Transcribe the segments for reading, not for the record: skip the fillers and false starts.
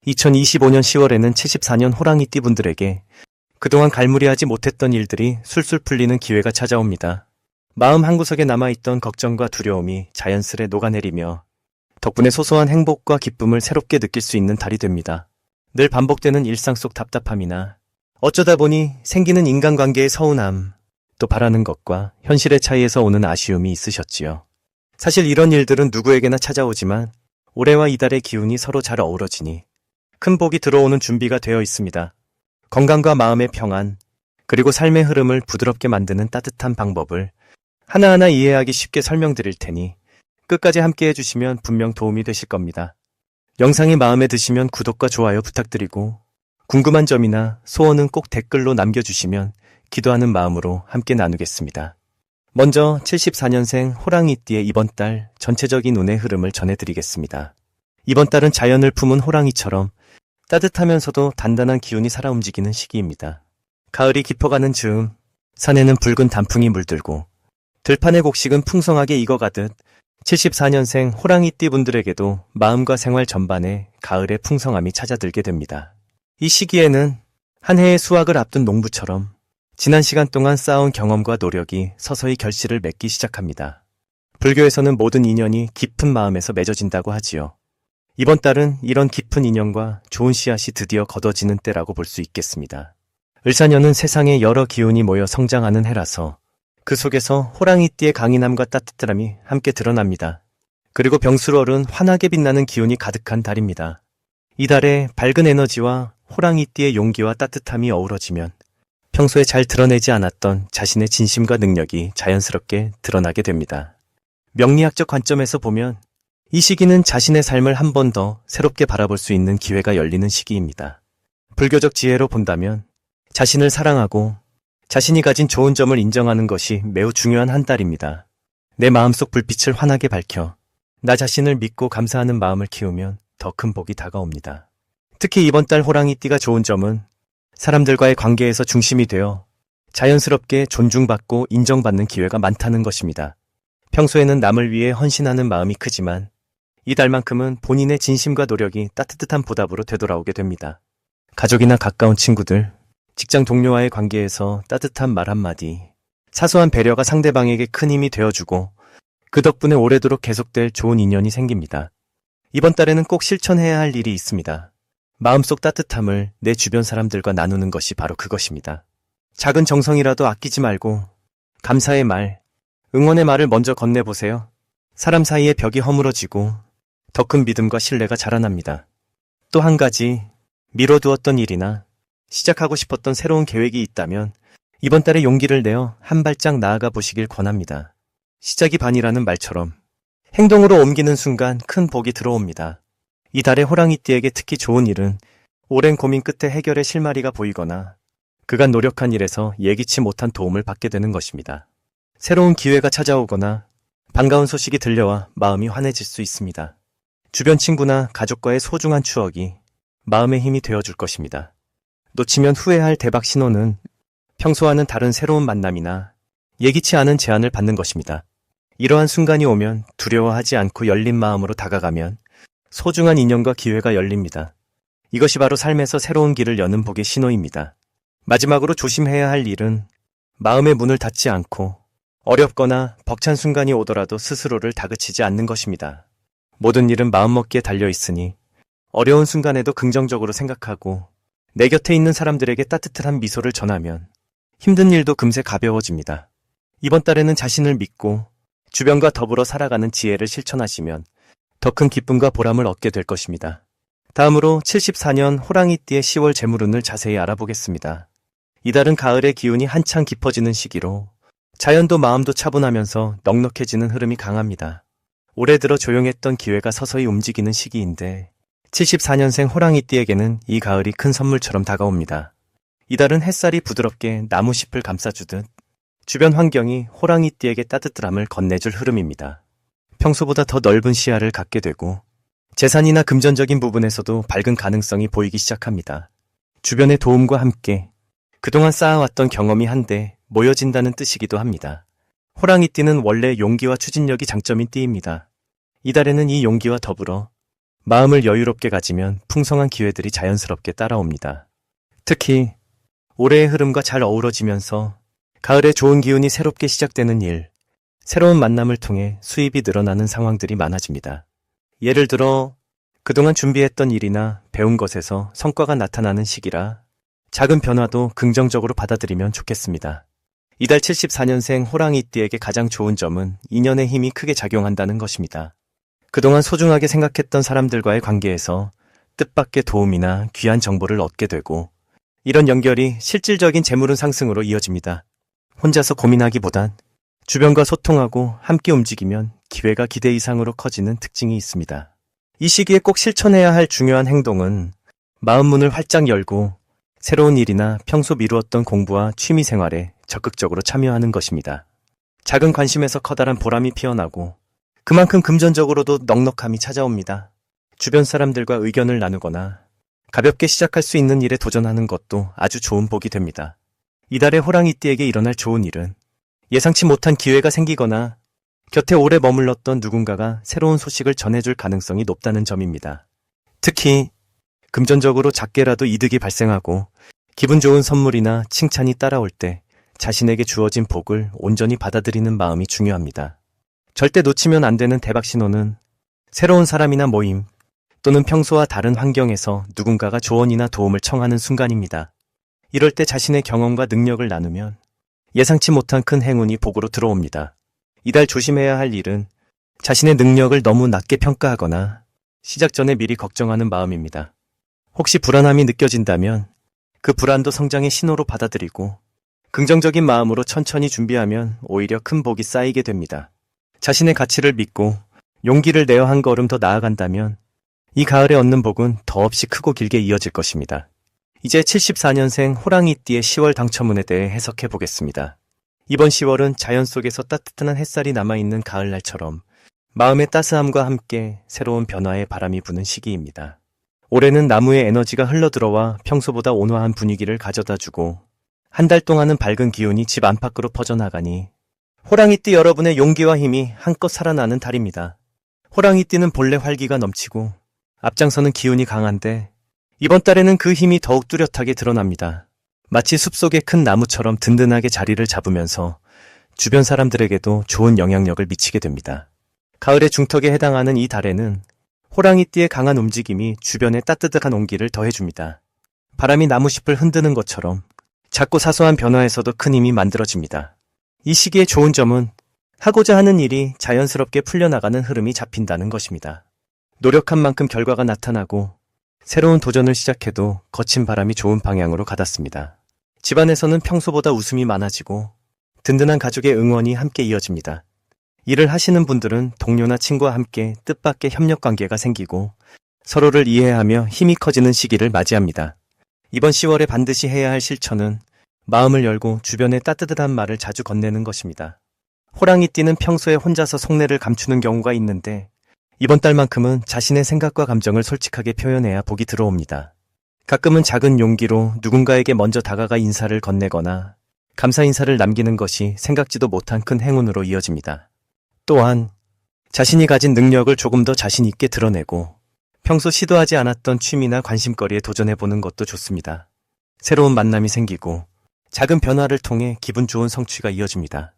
2025년 10월에는 74년 호랑이띠 분들에게 그동안 갈무리하지 못했던 일들이 술술 풀리는 기회가 찾아옵니다. 마음 한구석에 남아있던 걱정과 두려움이 자연스레 녹아내리며 덕분에 소소한 행복과 기쁨을 새롭게 느낄 수 있는 달이 됩니다. 늘 반복되는 일상 속 답답함이나 어쩌다 보니 생기는 인간관계의 서운함, 또 바라는 것과 현실의 차이에서 오는 아쉬움이 있으셨지요. 사실 이런 일들은 누구에게나 찾아오지만 올해와 이달의 기운이 서로 잘 어우러지니 큰 복이 들어오는 준비가 되어 있습니다. 건강과 마음의 평안, 그리고 삶의 흐름을 부드럽게 만드는 따뜻한 방법을 하나하나 이해하기 쉽게 설명드릴 테니 끝까지 함께 해주시면 분명 도움이 되실 겁니다. 영상이 마음에 드시면 구독과 좋아요 부탁드리고 궁금한 점이나 소원은 꼭 댓글로 남겨주시면 기도하는 마음으로 함께 나누겠습니다. 먼저 74년생 호랑이띠의 이번 달 전체적인 운의 흐름을 전해드리겠습니다. 이번 달은 자연을 품은 호랑이처럼 따뜻하면서도 단단한 기운이 살아 움직이는 시기입니다. 가을이 깊어가는 즈음 산에는 붉은 단풍이 물들고 들판의 곡식은 풍성하게 익어가듯 74년생 호랑이띠 분들에게도 마음과 생활 전반에 가을의 풍성함이 찾아들게 됩니다. 이 시기에는 한 해의 수확을 앞둔 농부처럼 지난 시간 동안 쌓아온 경험과 노력이 서서히 결실을 맺기 시작합니다. 불교에서는 모든 인연이 깊은 마음에서 맺어진다고 하지요. 이번 달은 이런 깊은 인연과 좋은 씨앗이 드디어 걷어지는 때라고 볼 수 있겠습니다. 을사년은 세상에 여러 기운이 모여 성장하는 해라서 그 속에서 호랑이띠의 강인함과 따뜻함이 함께 드러납니다. 그리고 병수월은 환하게 빛나는 기운이 가득한 달입니다. 이 달에 밝은 에너지와 호랑이띠의 용기와 따뜻함이 어우러지면 평소에 잘 드러내지 않았던 자신의 진심과 능력이 자연스럽게 드러나게 됩니다. 명리학적 관점에서 보면 이 시기는 자신의 삶을 한 번 더 새롭게 바라볼 수 있는 기회가 열리는 시기입니다. 불교적 지혜로 본다면 자신을 사랑하고 자신이 가진 좋은 점을 인정하는 것이 매우 중요한 한 달입니다. 내 마음속 불빛을 환하게 밝혀 나 자신을 믿고 감사하는 마음을 키우면 더 큰 복이 다가옵니다. 특히 이번 달 호랑이띠가 좋은 점은 사람들과의 관계에서 중심이 되어 자연스럽게 존중받고 인정받는 기회가 많다는 것입니다. 평소에는 남을 위해 헌신하는 마음이 크지만 이 달만큼은 본인의 진심과 노력이 따뜻한 보답으로 되돌아오게 됩니다. 가족이나 가까운 친구들, 직장 동료와의 관계에서 따뜻한 말 한마디, 사소한 배려가 상대방에게 큰 힘이 되어주고 그 덕분에 오래도록 계속될 좋은 인연이 생깁니다. 이번 달에는 꼭 실천해야 할 일이 있습니다. 마음속 따뜻함을 내 주변 사람들과 나누는 것이 바로 그것입니다. 작은 정성이라도 아끼지 말고 감사의 말, 응원의 말을 먼저 건네보세요. 사람 사이의 벽이 허물어지고 더 큰 믿음과 신뢰가 자라납니다. 또 한 가지, 미뤄두었던 일이나 시작하고 싶었던 새로운 계획이 있다면 이번 달에 용기를 내어 한 발짝 나아가 보시길 권합니다. 시작이 반이라는 말처럼 행동으로 옮기는 순간 큰 복이 들어옵니다. 이 달의 호랑이띠에게 특히 좋은 일은 오랜 고민 끝에 해결의 실마리가 보이거나 그간 노력한 일에서 예기치 못한 도움을 받게 되는 것입니다. 새로운 기회가 찾아오거나 반가운 소식이 들려와 마음이 환해질 수 있습니다. 주변 친구나 가족과의 소중한 추억이 마음의 힘이 되어줄 것입니다. 놓치면 후회할 대박 신호는 평소와는 다른 새로운 만남이나 예기치 않은 제안을 받는 것입니다. 이러한 순간이 오면 두려워하지 않고 열린 마음으로 다가가면 소중한 인연과 기회가 열립니다. 이것이 바로 삶에서 새로운 길을 여는 복의 신호입니다. 마지막으로 조심해야 할 일은 마음의 문을 닫지 않고 어렵거나 벅찬 순간이 오더라도 스스로를 다그치지 않는 것입니다. 모든 일은 마음먹기에 달려있으니 어려운 순간에도 긍정적으로 생각하고 내 곁에 있는 사람들에게 따뜻한 미소를 전하면 힘든 일도 금세 가벼워집니다. 이번 달에는 자신을 믿고 주변과 더불어 살아가는 지혜를 실천하시면 더 큰 기쁨과 보람을 얻게 될 것입니다. 다음으로 74년 호랑이띠의 10월 재물운을 자세히 알아보겠습니다. 이달은 가을의 기운이 한창 깊어지는 시기로 자연도 마음도 차분하면서 넉넉해지는 흐름이 강합니다. 올해 들어 조용했던 기회가 서서히 움직이는 시기인데 74년생 호랑이띠에게는 이 가을이 큰 선물처럼 다가옵니다. 이달은 햇살이 부드럽게 나무잎을 감싸주듯 주변 환경이 호랑이띠에게 따뜻함을 건네줄 흐름입니다. 평소보다 더 넓은 시야를 갖게 되고 재산이나 금전적인 부분에서도 밝은 가능성이 보이기 시작합니다. 주변의 도움과 함께 그동안 쌓아왔던 경험이 한데 모여진다는 뜻이기도 합니다. 호랑이띠는 원래 용기와 추진력이 장점인 띠입니다. 이달에는 이 용기와 더불어 마음을 여유롭게 가지면 풍성한 기회들이 자연스럽게 따라옵니다. 특히 올해의 흐름과 잘 어우러지면서 가을에 좋은 기운이 새롭게 시작되는 일, 새로운 만남을 통해 수입이 늘어나는 상황들이 많아집니다. 예를 들어 그동안 준비했던 일이나 배운 것에서 성과가 나타나는 시기라 작은 변화도 긍정적으로 받아들이면 좋겠습니다. 이달 74년생 호랑이띠에게 가장 좋은 점은 인연의 힘이 크게 작용한다는 것입니다. 그동안 소중하게 생각했던 사람들과의 관계에서 뜻밖의 도움이나 귀한 정보를 얻게 되고 이런 연결이 실질적인 재물운 상승으로 이어집니다. 혼자서 고민하기보단 주변과 소통하고 함께 움직이면 기회가 기대 이상으로 커지는 특징이 있습니다. 이 시기에 꼭 실천해야 할 중요한 행동은 마음 문을 활짝 열고 새로운 일이나 평소 미루었던 공부와 취미 생활에 적극적으로 참여하는 것입니다. 작은 관심에서 커다란 보람이 피어나고 그만큼 금전적으로도 넉넉함이 찾아옵니다. 주변 사람들과 의견을 나누거나 가볍게 시작할 수 있는 일에 도전하는 것도 아주 좋은 복이 됩니다. 이달의 호랑이띠에게 일어날 좋은 일은 예상치 못한 기회가 생기거나 곁에 오래 머물렀던 누군가가 새로운 소식을 전해줄 가능성이 높다는 점입니다. 특히 금전적으로 작게라도 이득이 발생하고 기분 좋은 선물이나 칭찬이 따라올 때 자신에게 주어진 복을 온전히 받아들이는 마음이 중요합니다. 절대 놓치면 안 되는 대박 신호는 새로운 사람이나 모임 또는 평소와 다른 환경에서 누군가가 조언이나 도움을 청하는 순간입니다. 이럴 때 자신의 경험과 능력을 나누면 예상치 못한 큰 행운이 복으로 들어옵니다. 이달 조심해야 할 일은 자신의 능력을 너무 낮게 평가하거나 시작 전에 미리 걱정하는 마음입니다. 혹시 불안함이 느껴진다면 그 불안도 성장의 신호로 받아들이고 긍정적인 마음으로 천천히 준비하면 오히려 큰 복이 쌓이게 됩니다. 자신의 가치를 믿고 용기를 내어 한 걸음 더 나아간다면 이 가을에 얻는 복은 더없이 크고 길게 이어질 것입니다. 이제 74년생 호랑이띠의 10월 당첨운에 대해 해석해 보겠습니다. 이번 10월은 자연 속에서 따뜻한 햇살이 남아있는 가을날처럼 마음의 따스함과 함께 새로운 변화의 바람이 부는 시기입니다. 올해는 나무의 에너지가 흘러들어와 평소보다 온화한 분위기를 가져다주고 한 달 동안은 밝은 기운이 집 안팎으로 퍼져나가니 호랑이띠 여러분의 용기와 힘이 한껏 살아나는 달입니다. 호랑이띠는 본래 활기가 넘치고 앞장서는 기운이 강한데 이번 달에는 그 힘이 더욱 뚜렷하게 드러납니다. 마치 숲속의 큰 나무처럼 든든하게 자리를 잡으면서 주변 사람들에게도 좋은 영향력을 미치게 됩니다. 가을의 중턱에 해당하는 이 달에는 호랑이띠의 강한 움직임이 주변에 따뜻한 온기를 더해줍니다. 바람이 나무잎을 흔드는 것처럼 작고 사소한 변화에서도 큰 힘이 만들어집니다. 이 시기의 좋은 점은 하고자 하는 일이 자연스럽게 풀려나가는 흐름이 잡힌다는 것입니다. 노력한 만큼 결과가 나타나고 새로운 도전을 시작해도 거친 바람이 좋은 방향으로 가닿습니다. 집안에서는 평소보다 웃음이 많아지고 든든한 가족의 응원이 함께 이어집니다. 일을 하시는 분들은 동료나 친구와 함께 뜻밖의 협력 관계가 생기고 서로를 이해하며 힘이 커지는 시기를 맞이합니다. 이번 10월에 반드시 해야 할 실천은 마음을 열고 주변에 따뜻한 말을 자주 건네는 것입니다. 호랑이띠는 평소에 혼자서 속내를 감추는 경우가 있는데 이번 달만큼은 자신의 생각과 감정을 솔직하게 표현해야 복이 들어옵니다. 가끔은 작은 용기로 누군가에게 먼저 다가가 인사를 건네거나 감사 인사를 남기는 것이 생각지도 못한 큰 행운으로 이어집니다. 또한 자신이 가진 능력을 조금 더 자신 있게 드러내고 평소 시도하지 않았던 취미나 관심거리에 도전해보는 것도 좋습니다. 새로운 만남이 생기고 작은 변화를 통해 기분 좋은 성취가 이어집니다.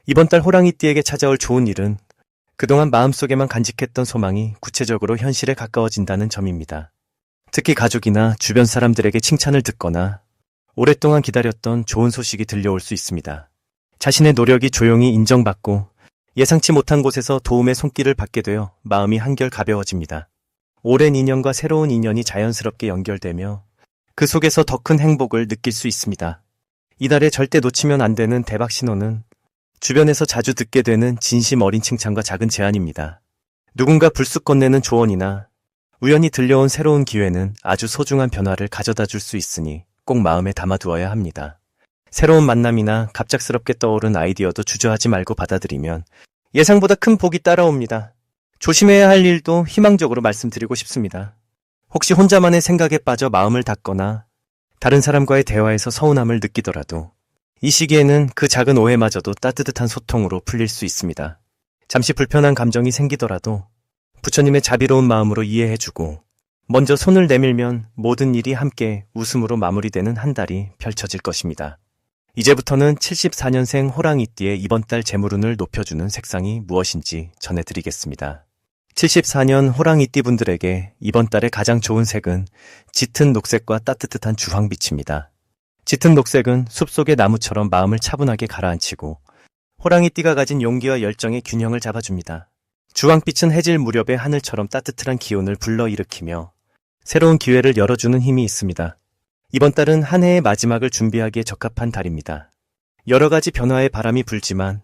이번 달 호랑이띠에게 찾아올 좋은 일은 그동안 마음속에만 간직했던 소망이 구체적으로 현실에 가까워진다는 점입니다. 특히 가족이나 주변 사람들에게 칭찬을 듣거나 오랫동안 기다렸던 좋은 소식이 들려올 수 있습니다. 자신의 노력이 조용히 인정받고 예상치 못한 곳에서 도움의 손길을 받게 되어 마음이 한결 가벼워집니다. 오랜 인연과 새로운 인연이 자연스럽게 연결되며 그 속에서 더 큰 행복을 느낄 수 있습니다. 이달에 절대 놓치면 안 되는 대박 신호는 주변에서 자주 듣게 되는 진심 어린 칭찬과 작은 제안입니다. 누군가 불쑥 건네는 조언이나 우연히 들려온 새로운 기회는 아주 소중한 변화를 가져다 줄 수 있으니 꼭 마음에 담아두어야 합니다. 새로운 만남이나 갑작스럽게 떠오른 아이디어도 주저하지 말고 받아들이면 예상보다 큰 복이 따라옵니다. 조심해야 할 일도 희망적으로 말씀드리고 싶습니다. 혹시 혼자만의 생각에 빠져 마음을 닫거나 다른 사람과의 대화에서 서운함을 느끼더라도 이 시기에는 그 작은 오해마저도 따뜻한 소통으로 풀릴 수 있습니다. 잠시 불편한 감정이 생기더라도 부처님의 자비로운 마음으로 이해해주고 먼저 손을 내밀면 모든 일이 함께 웃음으로 마무리되는 한 달이 펼쳐질 것입니다. 이제부터는 74년생 호랑이띠의 이번 달 재물운을 높여주는 색상이 무엇인지 전해드리겠습니다. 74년 호랑이띠 분들에게 이번 달에 가장 좋은 색은 짙은 녹색과 따뜻한 주황빛입니다. 짙은 녹색은 숲속의 나무처럼 마음을 차분하게 가라앉히고 호랑이띠가 가진 용기와 열정의 균형을 잡아줍니다. 주황빛은 해질 무렵의 하늘처럼 따뜻한 기운을 불러일으키며 새로운 기회를 열어주는 힘이 있습니다. 이번 달은 한 해의 마지막을 준비하기에 적합한 달입니다. 여러 가지 변화의 바람이 불지만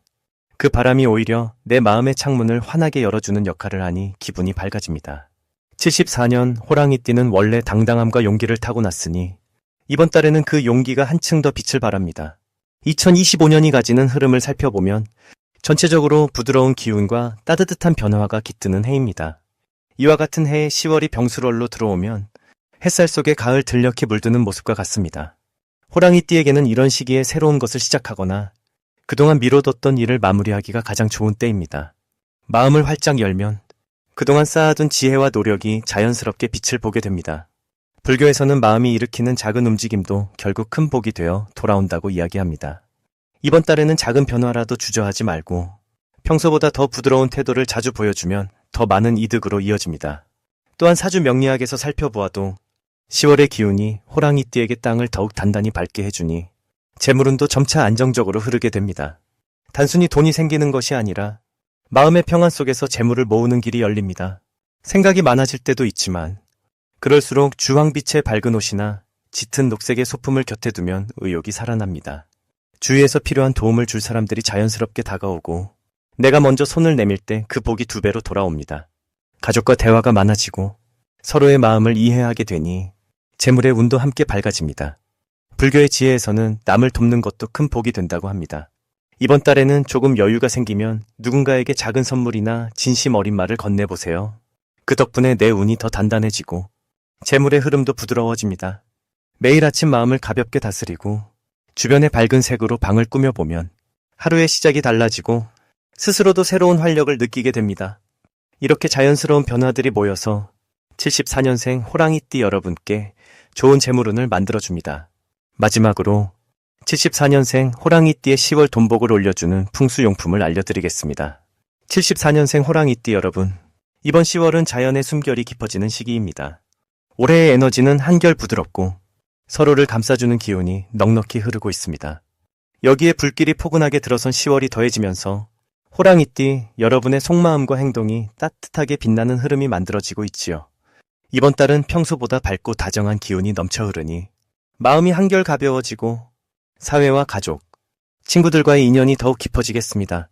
그 바람이 오히려 내 마음의 창문을 환하게 열어주는 역할을 하니 기분이 밝아집니다. 74년 호랑이띠는 원래 당당함과 용기를 타고났으니 이번 달에는 그 용기가 한층 더 빛을 발합니다. 2025년이 가지는 흐름을 살펴보면 전체적으로 부드러운 기운과 따뜻한 변화가 깃드는 해입니다. 이와 같은 해에 10월이 병수월로 들어오면 햇살 속에 가을 들녘이 물드는 모습과 같습니다. 호랑이띠에게는 이런 시기에 새로운 것을 시작하거나 그동안 미뤄뒀던 일을 마무리하기가 가장 좋은 때입니다. 마음을 활짝 열면 그동안 쌓아둔 지혜와 노력이 자연스럽게 빛을 보게 됩니다. 불교에서는 마음이 일으키는 작은 움직임도 결국 큰 복이 되어 돌아온다고 이야기합니다. 이번 달에는 작은 변화라도 주저하지 말고 평소보다 더 부드러운 태도를 자주 보여주면 더 많은 이득으로 이어집니다. 또한 사주 명리학에서 살펴보아도 10월의 기운이 호랑이띠에게 땅을 더욱 단단히 밟게 해주니 재물운도 점차 안정적으로 흐르게 됩니다. 단순히 돈이 생기는 것이 아니라 마음의 평안 속에서 재물을 모으는 길이 열립니다. 생각이 많아질 때도 있지만 그럴수록 주황빛의 밝은 옷이나 짙은 녹색의 소품을 곁에 두면 의욕이 살아납니다. 주위에서 필요한 도움을 줄 사람들이 자연스럽게 다가오고 내가 먼저 손을 내밀 때 그 복이 2배로 돌아옵니다. 가족과 대화가 많아지고 서로의 마음을 이해하게 되니 재물의 운도 함께 밝아집니다. 불교의 지혜에서는 남을 돕는 것도 큰 복이 된다고 합니다. 이번 달에는 조금 여유가 생기면 누군가에게 작은 선물이나 진심 어린 말을 건네보세요. 그 덕분에 내 운이 더 단단해지고 재물의 흐름도 부드러워집니다. 매일 아침 마음을 가볍게 다스리고 주변의 밝은 색으로 방을 꾸며보면 하루의 시작이 달라지고 스스로도 새로운 활력을 느끼게 됩니다. 이렇게 자연스러운 변화들이 모여서 74년생 호랑이띠 여러분께 좋은 재물운을 만들어줍니다. 마지막으로 74년생 호랑이띠의 10월 돈복을 올려주는 풍수용품을 알려드리겠습니다. 74년생 호랑이띠 여러분, 이번 10월은 자연의 숨결이 깊어지는 시기입니다. 올해의 에너지는 한결 부드럽고 서로를 감싸주는 기운이 넉넉히 흐르고 있습니다. 여기에 불길이 포근하게 들어선 10월이 더해지면서 호랑이띠 여러분의 속마음과 행동이 따뜻하게 빛나는 흐름이 만들어지고 있지요. 이번 달은 평소보다 밝고 다정한 기운이 넘쳐 흐르니 마음이 한결 가벼워지고 사회와 가족, 친구들과의 인연이 더욱 깊어지겠습니다.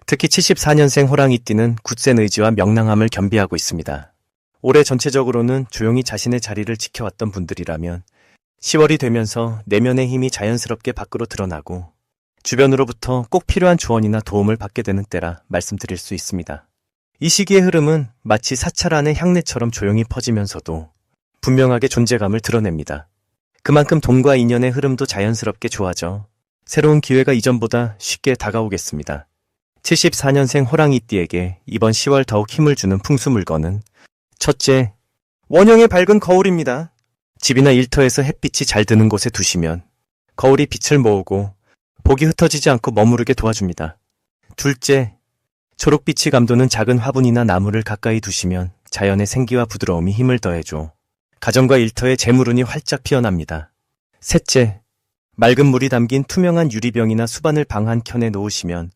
특히 74년생 호랑이띠는 굳센 의지와 명랑함을 겸비하고 있습니다. 올해 전체적으로는 조용히 자신의 자리를 지켜왔던 분들이라면 10월이 되면서 내면의 힘이 자연스럽게 밖으로 드러나고 주변으로부터 꼭 필요한 조언이나 도움을 받게 되는 때라 말씀드릴 수 있습니다. 이 시기의 흐름은 마치 사찰 안의 향내처럼 조용히 퍼지면서도 분명하게 존재감을 드러냅니다. 그만큼 돈과 인연의 흐름도 자연스럽게 좋아져 새로운 기회가 이전보다 쉽게 다가오겠습니다. 74년생 호랑이띠에게 이번 10월 더욱 힘을 주는 풍수 물건은 첫째, 원형의 밝은 거울입니다. 집이나 일터에서 햇빛이 잘 드는 곳에 두시면 거울이 빛을 모으고 복이 흩어지지 않고 머무르게 도와줍니다. 둘째, 초록빛이 감도는 작은 화분이나 나무를 가까이 두시면 자연의 생기와 부드러움이 힘을 더해줘 가정과 일터의 재물운이 활짝 피어납니다. 셋째, 맑은 물이 담긴 투명한 유리병이나 수반을 방 한켠에 놓으시면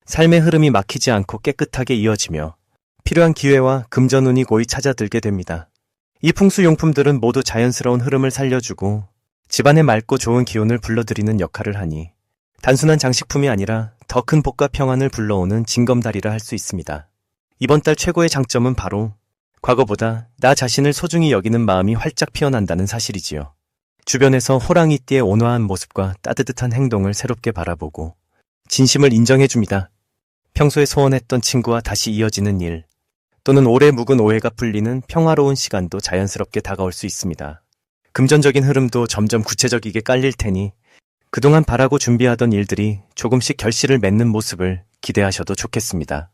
삶의 흐름이 막히지 않고 깨끗하게 이어지며 필요한 기회와 금전운이 고이 찾아들게 됩니다. 이 풍수용품들은 모두 자연스러운 흐름을 살려주고 집안에 맑고 좋은 기운을 불러들이는 역할을 하니 단순한 장식품이 아니라 더 큰 복과 평안을 불러오는 징검다리라 할 수 있습니다. 이번 달 최고의 장점은 바로 과거보다 나 자신을 소중히 여기는 마음이 활짝 피어난다는 사실이지요. 주변에서 호랑이띠의 온화한 모습과 따뜻한 행동을 새롭게 바라보고 진심을 인정해줍니다. 평소에 소원했던 친구와 다시 이어지는 일, 또는 오래 묵은 오해가 풀리는 평화로운 시간도 자연스럽게 다가올 수 있습니다. 금전적인 흐름도 점점 구체적이게 깔릴 테니 그동안 바라고 준비하던 일들이 조금씩 결실을 맺는 모습을 기대하셔도 좋겠습니다.